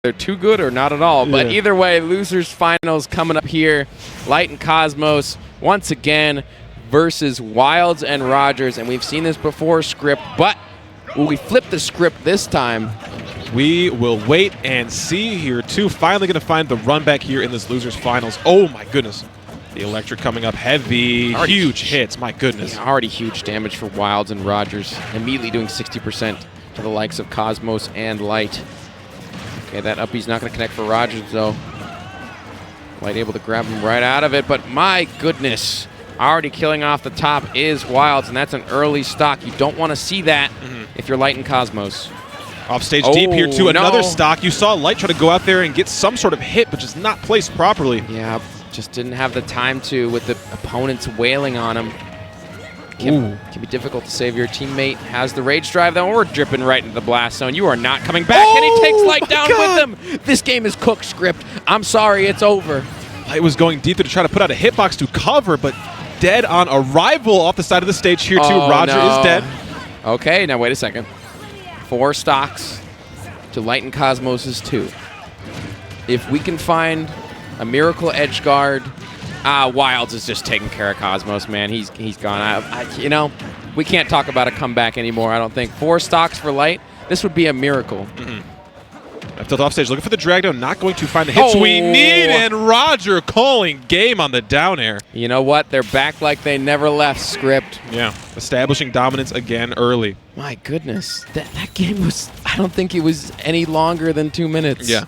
they're too good or not at all. But either way, losers finals coming up here. Light and Cosmos once again versus Wilds and Rogers. And we've seen this before, Script, but will we flip the script this time? We will wait and see here, too. Finally going to find the run back here in this losers finals. Oh, my goodness. The electric coming up heavy. Huge hits. My goodness. Yeah, already huge damage for Wilds and Rogers. Immediately doing 60% to the likes of Cosmos and Light. Okay, that uppie's not going to connect for Rogers, though. Light able to grab him right out of it, but my goodness. Already killing off the top is Wilds, and that's an early stock. You don't want to see that if you're Light and Cosmos. Off stage deep here, too. Another stock. You saw Light try to go out there and get some sort of hit, but just not placed properly. Yeah, just didn't have the time to with the opponents wailing on him. Can be difficult to save. Your teammate has the rage drive, though. We're dripping right into the blast zone. You are not coming back, and he takes Light down with him. This game is cooked, Script. I'm sorry, it's over. Light was going deep to try to put out a hitbox to cover, but dead on arrival off the side of the stage here, too. Roger is dead. Okay, now wait a second. 4 stocks to Light and Cosmos' 2. If we can find a miracle edge guard, Wilds is just taking care of Cosmos, man. He's gone. You know, we can't talk about a comeback anymore, I don't think. 4 stocks for Light. This would be a miracle. Left off stage, looking for the drag down, not going to find the hits we need, and Roger calling game on the down air. You know what? They're back like they never left, Script. Yeah, establishing dominance again early. My goodness. That game was, I don't think it was any longer than 2 minutes. Yeah.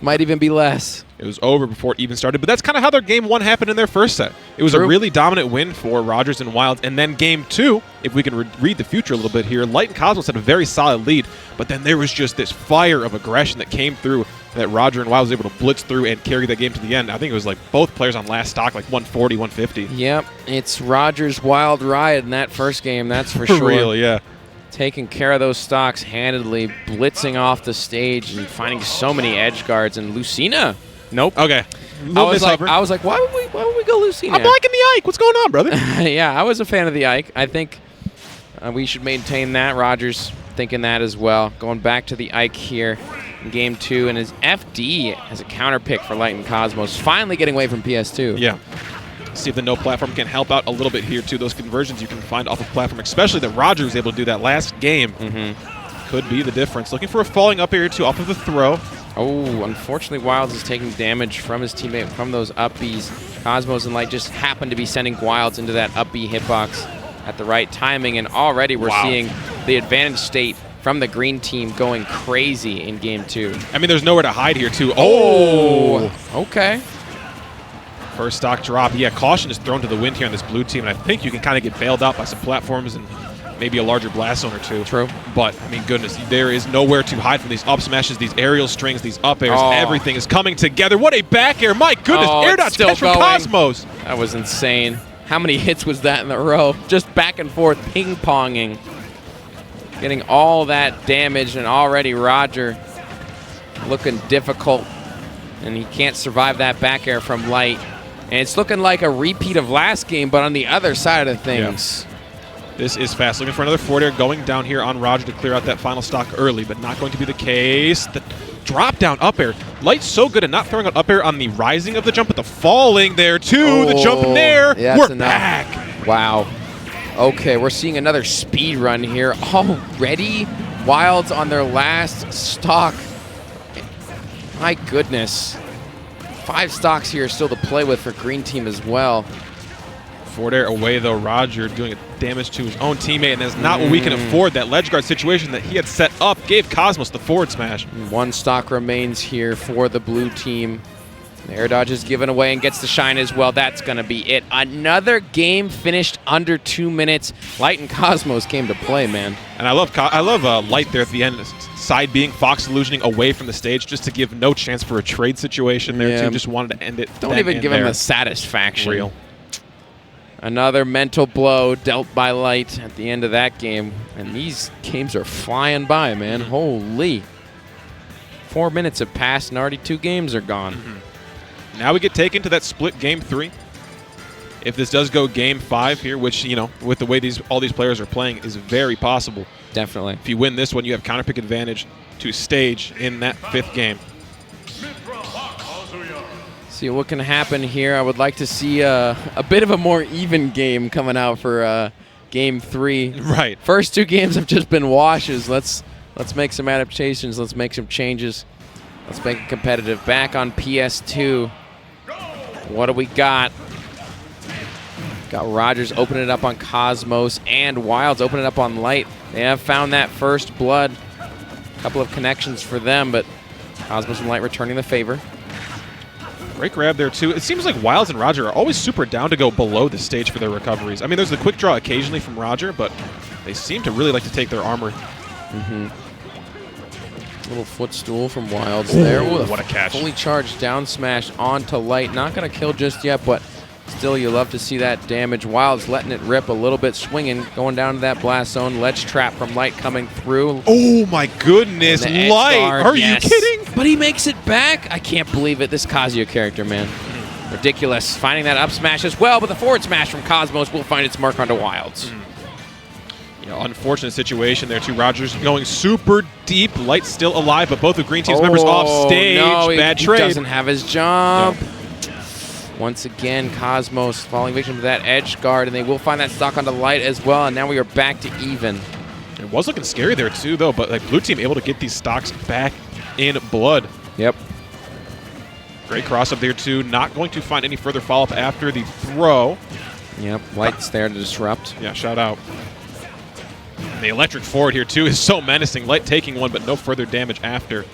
Might even be less. It was over before it even started, but that's kind of how their game 1 happened in their first set. It was a really dominant win for Rogers and Wilds, and then game 2, if we can read the future a little bit here, Light and Cosmos had a very solid lead, but then there was just this fire of aggression that came through that Roger and Wilds was able to blitz through and carry that game to the end. I think it was like both players on last stock, like 140, 150. Yep, it's Rogers' wild ride in that first game, that's for sure. For real, yeah. Taking care of those stocks handedly, blitzing off the stage and finding so many edge guards. And Lucina, nope. Okay. I was like, why would we go Lucina? I'm liking the Ike. What's going on, brother? Yeah, I was a fan of the Ike. I think we should maintain that. Rogers thinking that as well. Going back to the Ike here in game 2, and his FD as a counter pick for Light and Cosmos. Finally getting away from PS2. Yeah. See if the no platform can help out a little bit here, too. Those conversions you can find off of platform, especially that Roger was able to do that last game. Could be the difference. Looking for a falling up air, too, off of the throw. Oh, unfortunately, Wilds is taking damage from his teammate from those upbees. Cosmos and Light just happen to be sending Wilds into that upbeat hitbox at the right timing, and already we're seeing the advantage state from the green team going crazy in game 2. I mean, there's nowhere to hide here, too. Oh! Okay. First stock drop. Yeah, caution is thrown to the wind here on this blue team, and I think you can kind of get bailed out by some platforms and maybe a larger blast zone or 2. True. But, I mean, goodness, there is nowhere to hide from these up smashes, these aerial strings, these up airs. Everything is coming together. What a back air. My goodness, air dodge catch from Cosmos. That was insane. How many hits was that in a row? Just back and forth, ping-ponging. Getting all that damage, and already Roger looking difficult. And he can't survive that back air from Light. And it's looking like a repeat of last game, but on the other side of things. Yeah. This is fast. Looking for another forward air going down here on Roger to clear out that final stock early, but not going to be the case. The drop down up air. Light's so good at not throwing out up air on the rising of the jump, but the falling there too. The jump in there. Yeah, we're back. Wow. Okay, we're seeing another speed run here. Already? Wilds on their last stock. My goodness. 5 stocks here still to play with for green team as well. Forward air away, though. Roger doing damage to his own teammate, and that's not what we can afford. That ledge guard situation that he had set up gave Cosmos the forward smash. 1 stock remains here for the blue team. The air dodge is given away and gets the shine as well. That's going to be it. Another game finished under 2 minutes. Light and Cosmos came to play, man. And I love Light there at the end. Side being Fox illusioning away from the stage just to give no chance for a trade situation there, too. Just wanted to end it. Don't even give him the satisfaction. Real. Another mental blow dealt by Light at the end of that game. And these games are flying by, man. Holy. 4 minutes have passed and already 2 games are gone. Now we get taken to that split game 3. If this does go game 5 here, which, you know, with the way all these players are playing, is very possible. Definitely. If you win this one, you have counterpick advantage to stage in that 5th game. See what can happen here. I would like to see a bit of a more even game coming out for Game 3. Right. First 2 games have just been washes. Let's make some adaptations. Let's make some changes. Let's make it competitive. Back on PS2. What do we got? Got Rogers opening it up on Cosmos and Wilds opening it up on Light. They have found that first blood. A couple of connections for them, but Cosmos and Light returning the favor. Great grab there, too. It seems like Wilds and Roger are always super down to go below the stage for their recoveries. I mean, there's the quick draw occasionally from Roger, but they seem to really like to take their armor. Little footstool from Wilds there. Ooh, what a catch. Fully charged down smash onto Light. Not going to kill just yet, but still you love to see that damage. Wilds letting it rip a little bit, swinging, going down to that blast zone. Ledge trap from Light coming through. Oh, my goodness. Light, are you kidding? But he makes it back. I can't believe it. This Kazuya character, man. Ridiculous. Finding that up smash as well, but the forward smash from Cosmos will find its mark onto Wilds. You know, unfortunate situation there, too. Rogers going super deep. Light still alive, but both of Green Team's members off stage. No, Bad he trade. Doesn't have his jump. Yeah. Once again, Cosmos falling victim to that edge guard, and they will find that stock onto Light as well, and now we are back to even. It was looking scary there, too, though, but like Blue Team able to get these stocks back in blood. Yep. Great cross up there, too. Not going to find any further follow-up after the throw. Yep, Light's there to disrupt. Yeah, shout out. And the electric forward here, too, is so menacing. Light taking one, but no further damage after.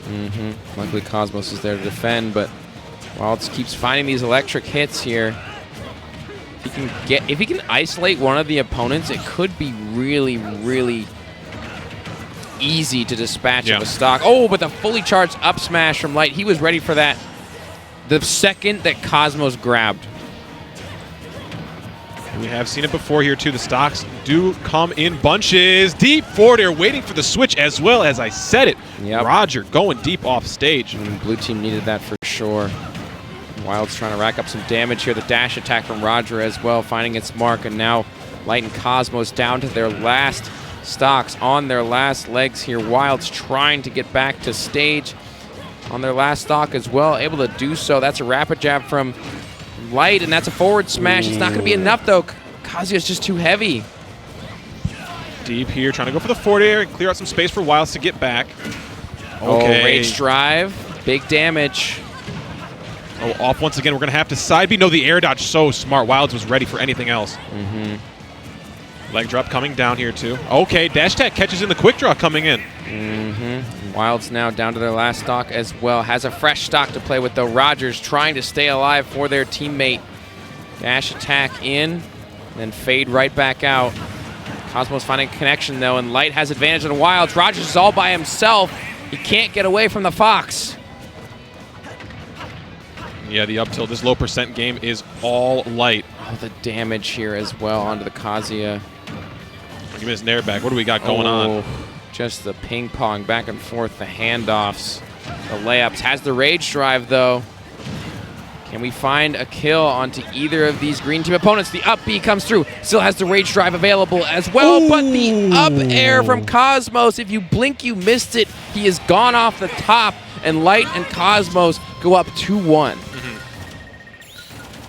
Luckily, Cosmos is there to defend, but Wilds keeps finding these electric hits here. If he can isolate one of the opponents, it could be really, really easy to dispatch of a stock. Oh, but the fully charged up smash from Light. He was ready for that the second that Cosmos grabbed. We have seen it before here, too. The stocks do come in bunches. Deep forward air, waiting for the switch as well, as I said it. Yep. Roger going deep off stage. Blue Team needed that for sure. Wilds trying to rack up some damage here. The dash attack from Roger as well, finding its mark. And now Light and Cosmos down to their last stocks, on their last legs here. Wilds trying to get back to stage on their last stock as well. Able to do so. That's a rapid jab from Light, and that's a forward smash. It's not going to be enough, though. Kazuya's just too heavy. Deep here, trying to go for the forward air and clear out some space for Wilds to get back. Okay. Oh, rage drive. Big damage. Oh, off once again. We're going to have to side B. No, the air dodge so smart. Wilds was ready for anything else. Leg drop coming down here, too. Okay, dash attack catches in the quick draw coming in. Wilds now down to their last stock as well. Has a fresh stock to play with, though. Rogers trying to stay alive for their teammate. Dash attack in, then fade right back out. Cosmos finding a connection, though, and Light has advantage on Wilds. Rogers is all by himself. He can't get away from the Fox. Yeah, the up tilt. This low percent game is all Light. Oh, the damage here as well onto the Kazuya. Give me this nair back. What do we got going on? Just the ping pong back and forth, the handoffs, the layups. Has the rage drive, though. Can we find a kill onto either of these Green Team opponents? The up B comes through. Still has the rage drive available as well, but the up air from Cosmos, if you blink, you missed it. He is gone off the top, and Light and Cosmos go up 2-1.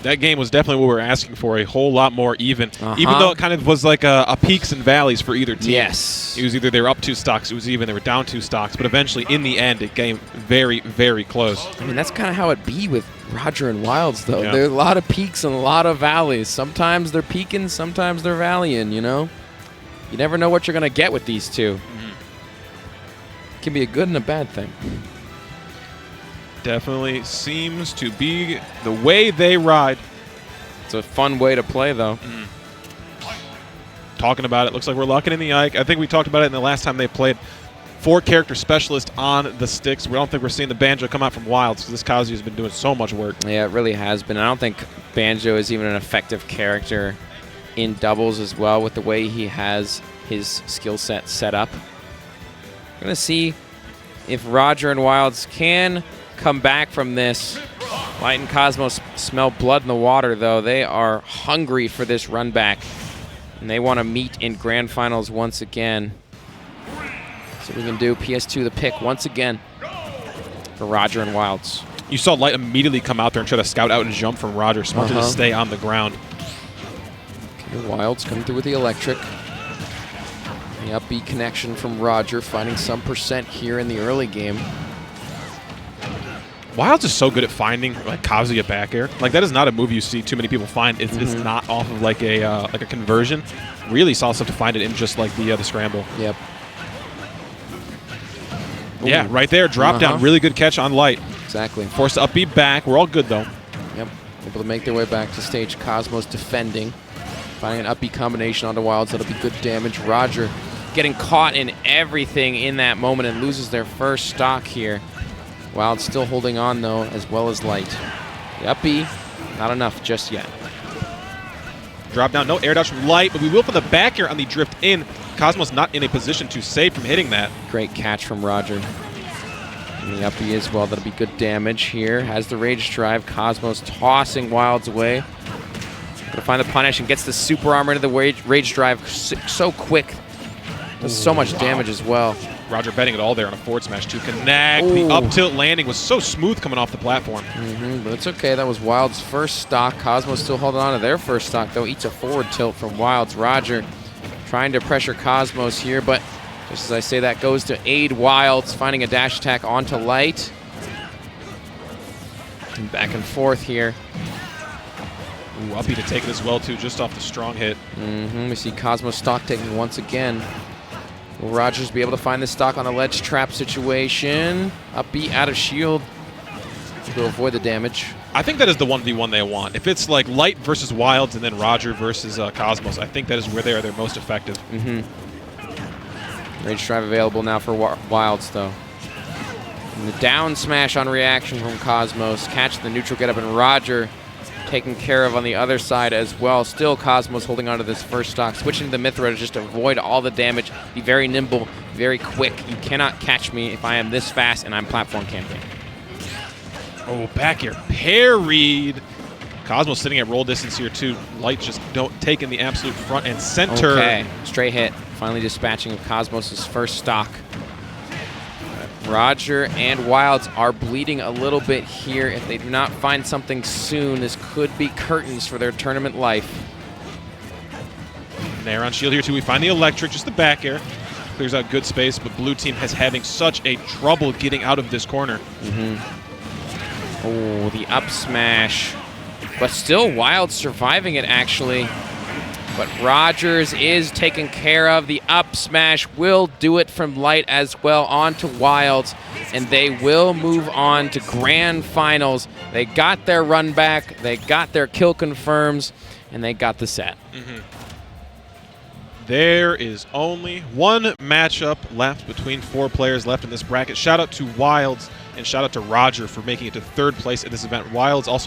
That game was definitely what we were asking for, a whole lot more even. Even though it kind of was like a peaks and valleys for either team. Yes. It was either they were up 2 stocks, it was even, they were down 2 stocks, but eventually, in the end, it came very, very close. I mean, that's kind of how it be with Roger and Wilds, though. Yeah. There are a lot of peaks and a lot of valleys. Sometimes they're peaking, sometimes they're valleying, you know? You never know what you're going to get with these two. It can be a good and a bad thing. Definitely seems to be the way they ride. It's a fun way to play, though. Talking about it, looks like we're locking in the Ike. I think we talked about it in the last time they played. 4-character specialist on the sticks. We don't think we're seeing the Banjo come out from Wilds, because this Kazuya's been doing so much work. Yeah, it really has been. I don't think Banjo is even an effective character in doubles as well, with the way he has his skill set up. We're going to see if Roger and Wilds can come back from this. Light and Cosmos smell blood in the water, though. They are hungry for this run back, and they want to meet in grand finals once again. So we can do PS2 the pick once again for Roger and Wilds. You saw Light immediately come out there and try to scout out and jump from Roger. Smart to just stay on the ground. Okay, Wilds coming through with the electric. The up B connection from Roger, finding some percent here in the early game. Wilds is so good at finding like Kazuya back air. Like that is not a move you see too many people find. It's not off of like a conversion. Really solid stuff to find it in just like the scramble. Yep. Yeah, right there. Drop down. Really good catch on Light. Exactly. Forced to up B back. We're all good though. Yep. Able to make their way back to stage. Cosmos defending. Finding an up B combination onto Wilds. That'll be good damage. Roger getting caught in everything in that moment and loses their first stock here. Wilds still holding on though, as well as Light. The up B, not enough just yet. Drop down, no air dodge from Light, but we will put the back air on the drift in. Cosmos not in a position to save from hitting that. Great catch from Roger. And the up B as well, that'll be good damage here. Has the Rage Drive, Cosmos tossing Wilds away. Gonna find the punish and gets the super armor into the Rage Drive so quick. Does so much damage as well. Roger betting it all there on a forward smash to connect. The up tilt landing was so smooth coming off the platform. But it's okay. That was Wilds' first stock. Cosmos still holding on to their first stock, though. Eats a forward tilt from Wilds. Roger trying to pressure Cosmos here, but just as I say that, goes to aid Wilds, finding a dash attack onto Light. And back and forth here. Ooh, uppy to take it as well, too, just off the strong hit. We see Cosmos stock taking once again. Will Rogers be able to find this stock on the ledge trap situation? Up B out of shield to avoid the damage. I think that is the 1v1 they want. If it's like Light versus Wilds and then Roger versus Cosmos, I think that is where they are their most effective. Rage Drive available now for Wilds, though. And the down smash on reaction from Cosmos. Catch the neutral get up, and Roger taken care of on the other side as well. Still Cosmos holding on to this first stock. Switching to the Mithra to just avoid all the damage. Be very nimble, very quick. You cannot catch me if I am this fast and I'm platform camping. Oh, back air parried. Cosmos sitting at roll distance here too. Light just taking the absolute front and center. Okay, straight hit. Finally dispatching of Cosmos' first stock. Roger and Wilds are bleeding a little bit here. If they do not find something soon, this could be curtains for their tournament life. Nair on shield here too. We find the electric, just the back air. Clears out good space, but blue team is having such a trouble getting out of this corner. Oh, the up smash. But still Wilds surviving it, actually. But Rogers is taken care of. The up smash will do it from Light as well onto Wilds, and they will move on to grand finals. They got their run back, they got their kill confirms, and they got the set. There is only one matchup left between 4 players left in this bracket. Shout out to Wilds and shout out to Roger for making it to 3rd place in this event. Wilds also